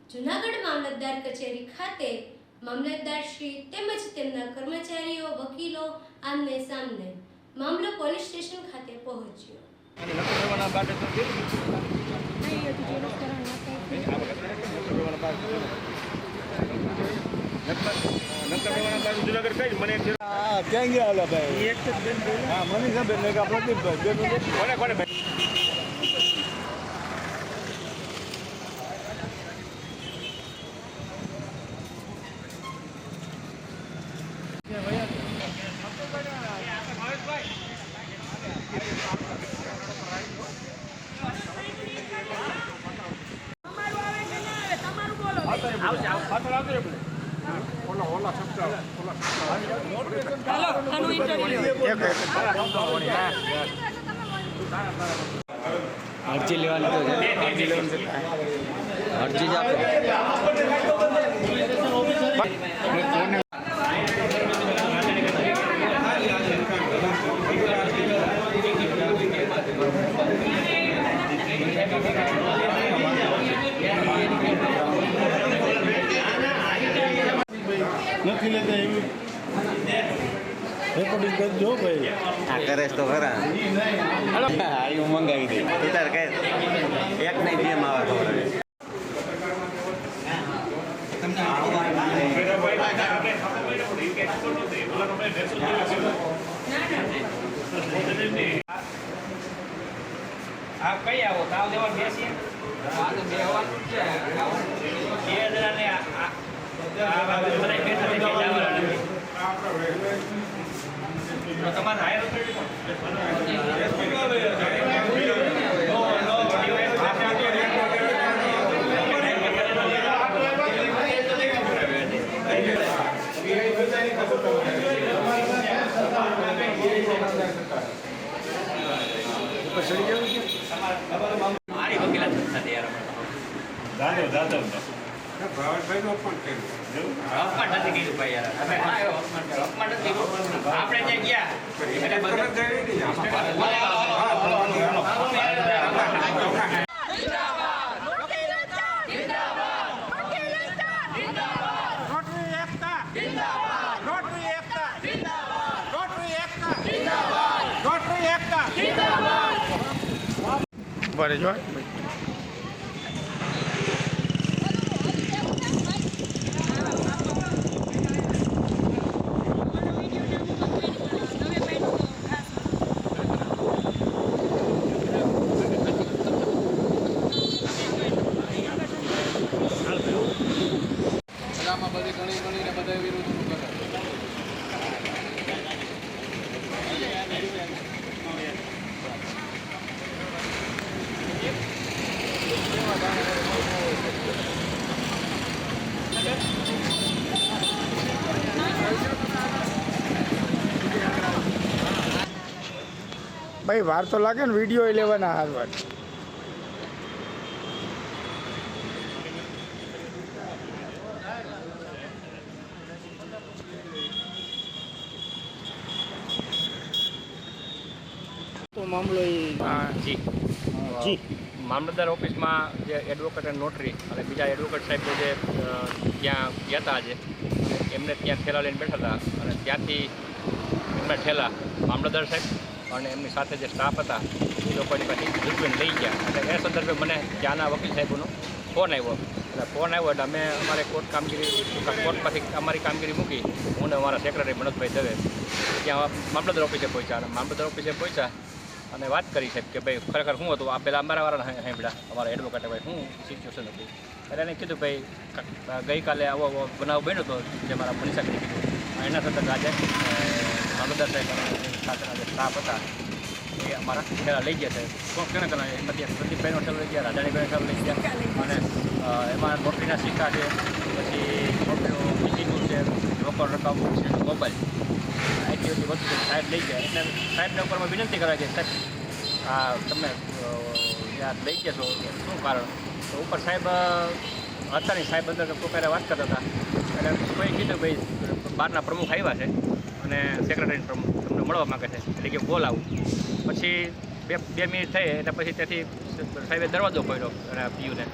જૂનાગઢ મામલતદાર કચેરી ખાતે મામલતદાર શ્રી તેમજ તેમના કર્મચારીઓ વકીલો આમને સામને મામલો પોલીસ સ્ટેશન ખાતે પહોંચ્યો। ક્યાં ગયા ઓલા ભાઈ? હા, મનીષાબેન ને પ્રદીપભાઈ કોને અરજી લેવાની તો અરજી જ આપો। નથી લેતા એવી રેકોર્ડિંગ કરજો ભાઈ। આ કરે તો ખરા હું મંગાવી દઈ તું તાર કહે એક નહીં બે માં આવે આપ કઈ આવો તાવ દેવા બેસીએ બે હોવાનું છે બે જણાને તમારે હાયર મારી વકીલાત નથી યાર દાદો અપમાન નથી કર્યું ભાઈ યાર અપમાન નથી કર્યું આપણે ત્યાં ગયા એટલે બરે જો બધી ઘણી ને બધા વિરોધ ભાઈ વાર તો લાગે ને વિડીયો લેવાના હાલ વાત તો મામલો જી જી મામલતદાર ઓફિસમાં જે એડવોકેટ અને નોટરી અને બીજા એડવોકેટ સાહેબ જે ત્યાં ગયા હતા આજે એમને ત્યાં ઠેલા લઈને બેઠા હતા અને ત્યાંથી એમના ઠેલા મામલતદાર સાહેબ અને એમની સાથે જે સ્ટાફ હતા એ લોકોની પાછી ઝૂંટવીને લઈ ગયા એટલે એ સંદર્ભે મને ત્યાંના વકીલ સાહેબનો ફોન આવ્યો એટલે અમે અમારે કોર્ટમાંથી અમારી કામગીરી મૂકી હું ને અમારા સેક્રેટરી મનોજભાઈ દવે ત્યાં મામલતદાર ઓફિસે પહોંચ્યા અને મામલતદાર ઓફિસે પહોંચ્યા અને વાત કરી સાહેબ કે ભાઈ ખરેખર શું હતું આ પહેલાં અમારા વાળાને સાંભળ્યા અમારા એડવોકેટે ભાઈ શું સિચ્યુએશન હતી એટલે એને કીધું ભાઈ ગઈકાલે આવો બનાવ બન્યો હતો જે મારા મનીષાબેને કીધું એના સતત આજે મામલતદાર સાહેબ સાથેના જે સ્ટાફ હતા એ અમારા ઠેલા લઈ ગયા છે ઘણા ઘણા એમાંથી પ્રદીપભાઈનો ઠેલો લઈ ગયા રાજાણીભાઈનો ઠેલો લઈ ગયા અને એમાં નોટરીના સિક્કા છે પછી નોટરીનું બીજીનું છે રોકડ રકમ છે મોબાઈલ આટલી બધી વસ્તુ સાહેબ લઈ ગયા એટલે સાહેબને ઉપરમાં વિનંતી કરાય કે સાહેબ આ તમે યાદ લઈ ગયા છો શું કારણ તો ઉપર સાહેબ હતા નહીં સાહેબ અંદર કોઈ વાત કરતા હતા એટલે કોઈ કીધું ભાઈ બહારના પ્રમુખ આવ્યા છે અને સેક્રેટરી પ્રમુખ તમને મળવા માગે છે એટલે કે બોલાવું પછી બે મિનિટ થઈ એટલે પછી ત્યાંથી સાહેબે દરવાજો ખોલ્યો અને પીયુને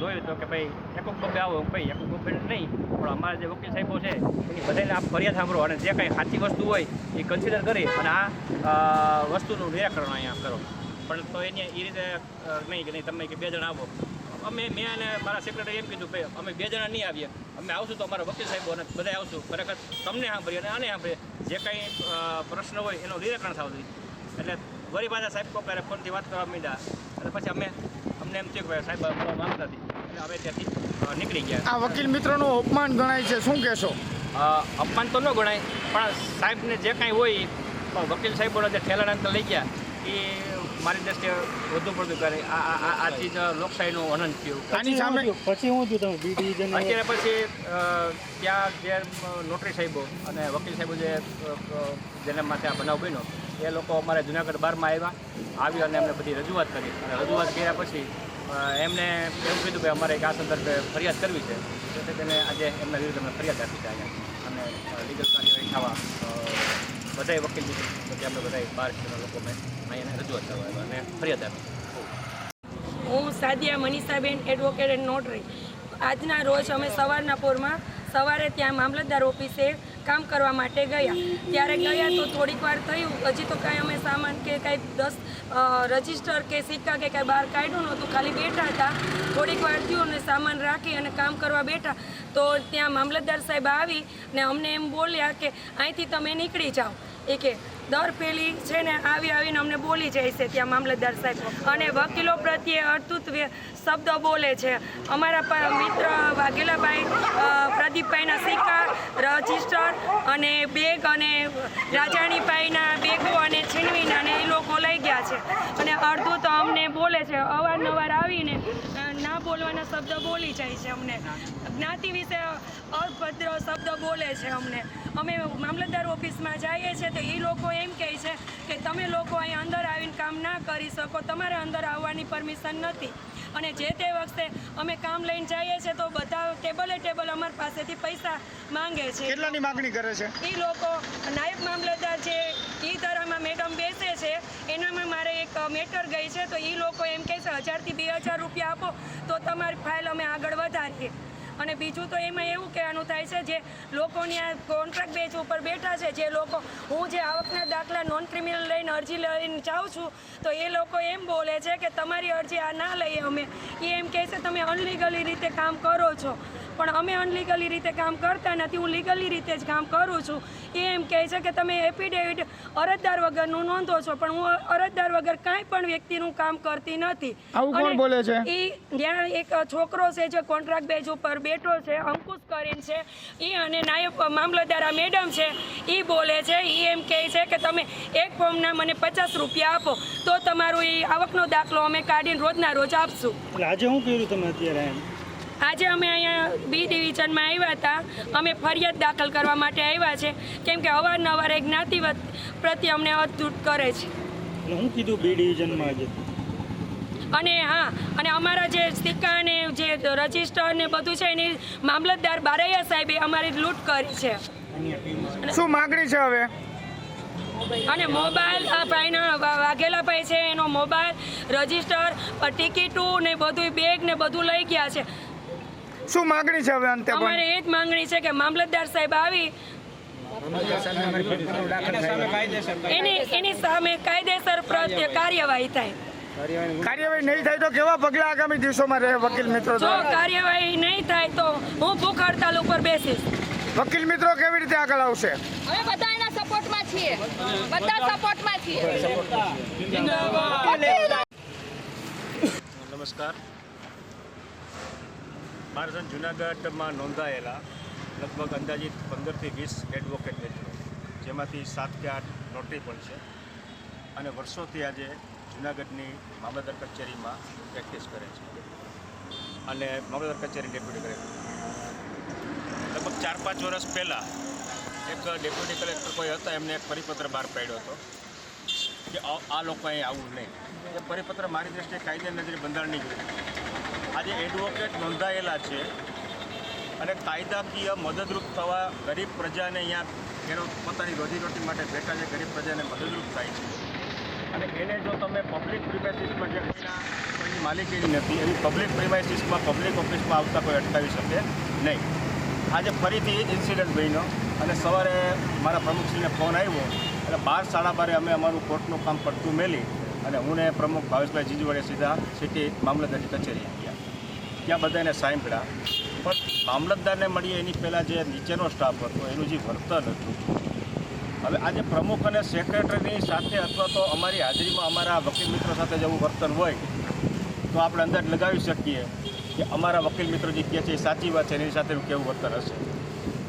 જોયું તો કે ભાઈ એકુક બબ્બે આવો ભાઈ એકુક બબ્બે નહીં, પણ અમારા જે વકીલ સાહેબો છે એની બધાને આપ ફરિયાદ સાંભળો અને જે કંઈ સાચી વસ્તુ હોય એ કન્સિડર કરી અને આ વસ્તુનું નિરાકરણ અહીંયા કરો. પણ તો એને એ રીતે નહીં કે નહીં તમે કે 2 જણા આવો. મેં અને મારા સેક્રેટરી એમ કીધું ભાઈ અમે 2 જણા નહીં આવીએ, અમે આવશું તો અમારા વકીલ સાહેબો અને બધા આવશું, ખરેખર તમને સાંભળીએ અને આને સાંભળીએ, જે કંઈ પ્રશ્ન હોય એનું નિરાકરણ થવું જોઈએ. એટલે વળી પાછા સાહેબ કોપરે ફોનથી વાત કરવા માંડ્યા અને પછી અમને એમ થયું કે સાહેબ મળવા માંગતા હતી એટલે હવે ત્યાંથી નીકળી ગયા. આ વકીલ મિત્રનું અપમાન ગણાય છે, શું કહેશો? અપમાન તો ન ગણાય, પણ સાહેબને જે કાંઈ હોય વકીલ સાહેબોને જે ઠેલાના અંતર લઈ ગયા એ મારી દ્રષ્ટિએ વધુ પડતું કરે. આ ચીજ લોકશાહીનું હનન થયું. આની સામે પછી હું થયું તમે બી ડિવિઝન અત્યારે પછી ત્યાં જે નોટરી સાહેબો અને વકીલ સાહેબો જેના માથે આ બનાવ બન્યો એ લોકો અમારે જુનાગઢ બારમાં આવી અને એમને બધી રજૂઆત કરી અને રજૂઆત કર્યા પછી એમને એવું કીધું કે અમારે એક આ સંદર્ભે ફરિયાદ કરવી છે, તેથી તેને આજે એમના વિરુદ્ધ અમે ફરિયાદ આપી છે અહીંયા અને લીગલ કાર્યવાહી થવા બધાય વકીલ પછી અમે બધા 12 લોકો મેં અહીંયા રજૂઆત કરવા આવ્યા અને ફરિયાદ આપી. હું સાદિયા મનીષાબેન એડવોકેટ એન્ડ નોટરી. આજના રોજ અમે સવારના પોરમાં સવારે ત્યાં મામલતદાર ઓફિસે કામ કરવા માટે ગયા. ત્યારે ગયા તો થોડીક વાર થયું, હજી તો કાંઈ અમે સામાન કે કાંઈ 10 રજિસ્ટર કે સિક્કા કે કાંઈ બહાર કાઢ્યું નહોતું, ખાલી બેઠા હતા. થોડીક વાર થયું અને સામાન રાખી અને કામ કરવા બેઠા તો ત્યાં મામલતદાર સાહેબ આવી ને અમને એમ બોલ્યા કે અહીંથી તમે નીકળી જાઓ. એ કે દર પેલી છે ને આવીને અમને બોલી જાય છે ત્યાં મામલતદાર સાહેબ અને વકીલો પ્રત્યે અર્થુત શબ્દ બોલે છે. અમારા મિત્ર વાઘેલાભાઈ પ્રદીપભાઈના સિક્કા, રજિસ્ટર અને બેગ અને રાજાણીભાઈના બેગો અને છીનવીને અને એ લોકો લઈ ગયા છે અને અડધું તો અમને બોલે છે. અવારનવાર આવીને ના બોલવાના શબ્દ બોલી જાય છે. અમને જ્ઞાતિ વિશે અભદ્ર શબ્દ બોલે છે. અમે મામલતદાર ઓફિસમાં જઈએ છીએ તો એ લોકો એમ કહે છે કે તમે લોકો અહીં અંદર આવીને કામ ના કરી શકો, તમારે અંદર આવવાની પરમિશન નથી. અને જે તે વખતે અમે કામ લઈને જઈએ છીએ તો બધા ટેબલ અમારી પાસેથી પૈસા માંગે છે. કેટલાની માગણી કરે છે? એ લોકો નાયબ મામલતદાર જે એ ધારામાં મેડમ બેસે છે એનામાં મારે એક મેટર ગઈ છે તો એ લોકો એમ કહે છે 1000 થી 2000 રૂપિયા આપો તો તમારી ફાઇલ અમે આગળ વધારીએ. અને બીજું તો એમાં એવું કહેવાનું થાય છે જે લોકોની આ કોન્ટ્રાક્ટ બેઝ ઉપર બેઠા છે, જે લોકો હું જે આવકના દાખલા નોન ક્રિમિનલ લઈને અરજી લઈને જાઉં છું તો એ લોકો એમ બોલે છે કે તમારી અરજી આ ના લઈએ અમે. એ એમ કહે છે તમે અનલીગલી રીતે કામ કરો છો, પણ અમે અનલીગલી રીતે કામ કરતા નથી, હું લીગલી રીતે જ કામ કરું છું. એ એમ કહે છે કે તમે એફિડેવિટ અરજદાર વગરનું નોંધો છો, પણ હું અરજદાર વગર કાંઈ પણ વ્યક્તિનું કામ કરતી નથી. આવું કોણ બોલે છે? એ જ્યાં એક છોકરો છે જે કોન્ટ્રાક્ટ બેઝ ઉપર બેઠો છે, અંકુશ કરીને છે, એ અને નાયબ મામલતદાર મેડમ છે એ બોલે છે. એ એમ કહે છે કે તમે એક ફોર્મના મને 50 રૂપિયા આપો તો તમારું એ આવકનો દાખલો અમે કાઢીને રોજના રોજ આપશું. એટલે આજે શું કર્યું તમે અત્યારે? આજે અમે અહીંયા બી ડિવિઝનમાં આવ્યા હતા. અમે ફરિયાદ દાખલ કરવા માટે આવ્યા છે કેમ કે અવારનવાર એક જ્ઞાતિ પ્રત્યે અમને અતૂટ કરે છે. એટલે હું કીધું બી ડિવિઝનમાં આજે? અને હા, અને અમારા જે સિક્કા અને જે રજિસ્ટર ને બધું છે એની મામલતદાર બારૈયા સાહેબે અમારી લૂંટ કરી છે. શું માગણી છે હવે? અને મોબાઈલ આ ભાઈના વાઘેલાભાઈ છે એનો મોબાઈલ, રજિસ્ટર, ટિકિટો ને બધું બેગ ને બધું લઈ ગયા છે. શું માગણી છે હવે અંતે? અમારે એ જ માંગણી છે કે મામલતદાર સાહેબ આવી એની સામે કાયદેસર પ્રત્યે કાર્યવાહી થાય. કાર્યવાહી નહીં થાય તો કેવા પગલાં આગામી દિવસોમાં રહે વકીલ મિત્રો? જો કાર્યવાહી નહીં થાય તો હું ભૂખ હડતાલ ઉપર બેસીશ. વકીલ મિત્રો કેવી રીતે આગળ આવશે? અમે બધા એના સપોર્ટમાં છીએ, બધા સપોર્ટમાં છીએ. નમસ્કાર. મારા જુનાગઢમાં નોંધાયેલા લગભગ અંદાજિત 15 થી 20 એડવોકેટ મિત્રો, જેમાંથી 7 કે 8 નોટરી પણ છે અને વર્ષોથી આજે જુનાગઢની મામલતદાર કચેરીમાં પ્રેક્ટિસ કરે છે અને મામલતદાર કચેરી ડેપ્યુટી કલેક્ટર. લગભગ 4-5 વર્ષ પહેલાં એક ડેપ્યુટી કલેક્ટર કોઈ હતા, એમને એક પરિપત્ર બહાર પાડ્યો હતો કે આ લોકો અહીં આવવું નહીં. એ પરિપત્ર મારી દ્રષ્ટિએ કાયદા નજરે બંધારણની વિરુદ્ધ. આજે એડવોકેટ નોંધાયેલા છે અને કાયદાકીય મદદરૂપ થવા ગરીબ પ્રજાને અહીંયા એનો પોતાની રોજીરોટી માટે બેઠા છે, ગરીબ પ્રજાને મદદરૂપ થાય છે અને એને જો તમે પબ્લિક પ્રિમાઇસીસમાં જે કોઈની માલિકીની નથી એવી પબ્લિક પ્રિમાઇસીસમાં પબ્લિક ઓફિસમાં આવતા કોઈ અટકાવી શકે નહીં. આજે ફરીથી એ જ ઇન્સિડન્ટ બન્યો અને સવારે મારા પ્રમુખશ્રીને ફોન આવ્યો એટલે 12:30 અમે અમારું કોર્ટનું કામ પડતું મેલી અને હું ને પ્રમુખ ભાવેશભાઈ જીજુવાડિયા સીધા સિટી મામલતદારની કચેરી ગયા. ત્યાં બધાને સાંભળ્યા, પણ મામલતદારને મળીએ એની પહેલાં જે નીચેનો સ્ટાફ હતો એનું જે વર્તન હતું, હવે આજે પ્રમુખ અને સેક્રેટરીની સાથે અથવા તો અમારી હાજરીમાં અમારા વકીલ મિત્રો સાથે જેવું વર્તન હોય તો આપણે અંદાજ લગાવી શકીએ કે અમારા વકીલ મિત્રો જે કહે છે એ સાચી વાત છે, એની સાથેનું કેવું વર્તન હશે.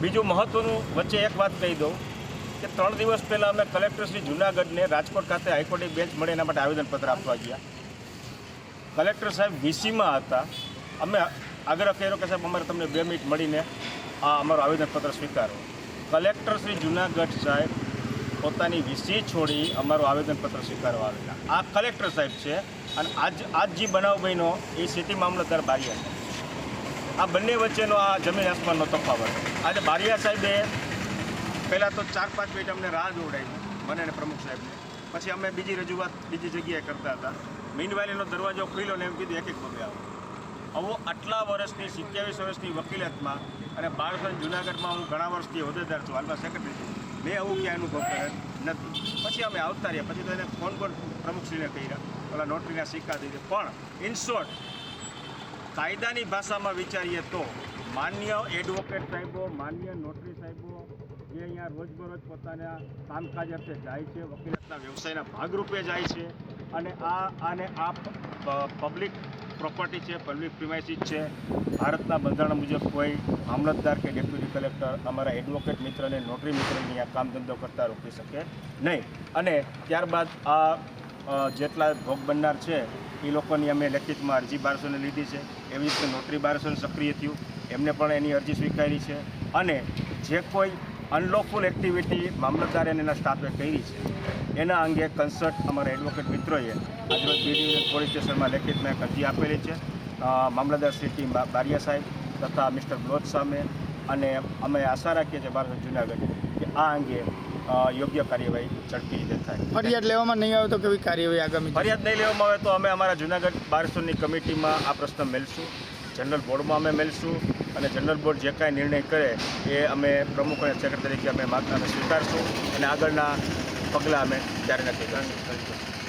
બીજું મહત્ત્વનું વચ્ચે એક વાત કહી દઉં કે 3 દિવસ પહેલાં અમે કલેક્ટર શ્રી જૂનાગઢને રાજકોટ ખાતે હાઈકોર્ટની બેન્ચ મળે એના માટે આવેદનપત્ર આપવા ગયા. કલેક્ટર સાહેબ વીસીમાં હતા. અમે આગ્રહ કર્યો કે સાહેબ અમારે તમને 2 મિનિટ મળીને આ અમારું આવેદનપત્ર સ્વીકારો. કલેક્ટર શ્રી જૂનાગઢ સાહેબ પોતાની વીસી છોડી અમારું આવેદનપત્ર સ્વીકારવા આવેલા. આ કલેક્ટર સાહેબ છે અને આજ જે બનાવ બન્યો એ સિટી મામલતદાર બારિયા સાહેબ. આ બંને વચ્ચેનો આ જમીન આસમાનનો તફાવત. આજે બારિયા સાહેબે પહેલાં તો 4-5 મિનિટ અમને રાહ જોડાવી, મને અને પ્રમુખ સાહેબને. પછી અમે બીજી રજૂઆત બીજી જગ્યાએ કરતા હતા. મીનવાઇલ એનો દરવાજો ખુલ્યો ને એમ કીધું એક પગલે આવો. આવો આટલા વર્ષની 27 વર્ષની વકીલાતમાં અને બાળસન જૂનાગઢમાં હું ઘણા વર્ષથી હોદ્દેદાર છું, હાલમાં સેક્રેટરી છું, મેં આવું ક્યાં અનુભવ કરેલ નથી. પછી અમે આવતા રહ્યા, પછી તો એને ફોન પ્રમુખશ્રીને કર્યા, ઓલા નોટરીના સિક્કા દીધે. પણ ઇન શોર્ટ કાયદાની ભાષામાં વિચારીએ તો માન્ય એડવોકેટ સાહેબો, માન્ય નોટરી સાહેબો જે અહીંયા રોજબરોજ પોતાના કામકાજ અર્થે જાય છે, વકીલાતના વ્યવસાયના ભાગરૂપે જાય છે અને આ પબ્લિક પ્રોપર્ટી છે, પબ્લિક પ્રિમાઇસીસ છે. ભારતના બંધારણ મુજબ કોઈ મામલતદાર કે ડેપ્યુટી કલેક્ટર અમારા એડવોકેટ મિત્રને, નોટરી મિત્રને આ કામ ધંધો કરતા રોકી શકે નહીં. અને ત્યારબાદ આ જેટલા ભોગ બનનાર છે એ લોકોની અમે લેખિતમાં અરજી 1200ને લીધી છે. એવી રીતે નોટરી 1200 સક્રિય થયું, એમને પણ એની અરજી સ્વીકારી છે. અને જે કોઈ અનલોફુલ એક્ટિવિટી મામલતદાર અને એના સ્ટાફે કરી છે એના અંગે કન્સર્ટ અમારા એડવોકેટ મિત્રોએ આજરોજ બી ડિવિઝન પોલીસ સ્ટેશનમાં લેખિતમાં એક અરજી આપેલી છે મામલતદાર શ્રી બારિયા સાહેબ તથા મિસ્ટર બ્લોચ સામે. અને અમે આશા રાખીએ છીએ બાળસન જૂનાગઢ કે આ અંગે યોગ્ય કાર્યવાહી ઝડપી રીતે થાય. ફરિયાદ લેવામાં નહીં આવે તો કેવી કાર્યવાહી આગામી? ફરિયાદ નહીં લેવામાં આવે તો અમે અમારા જૂનાગઢ બારસોની કમિટીમાં આ પ્રશ્ન મેળશું, જનરલ બોર્ડમાં અમે મેળશું અને જનરલ બોર્ડ જે કાંઈ નિર્ણય કરે એ અમે પ્રમુખ અને સેક્રેટરી તરીકે અમે સ્વીકારશું અને આગળના પગલાં અમે ત્યારે નક્કી કરીશું.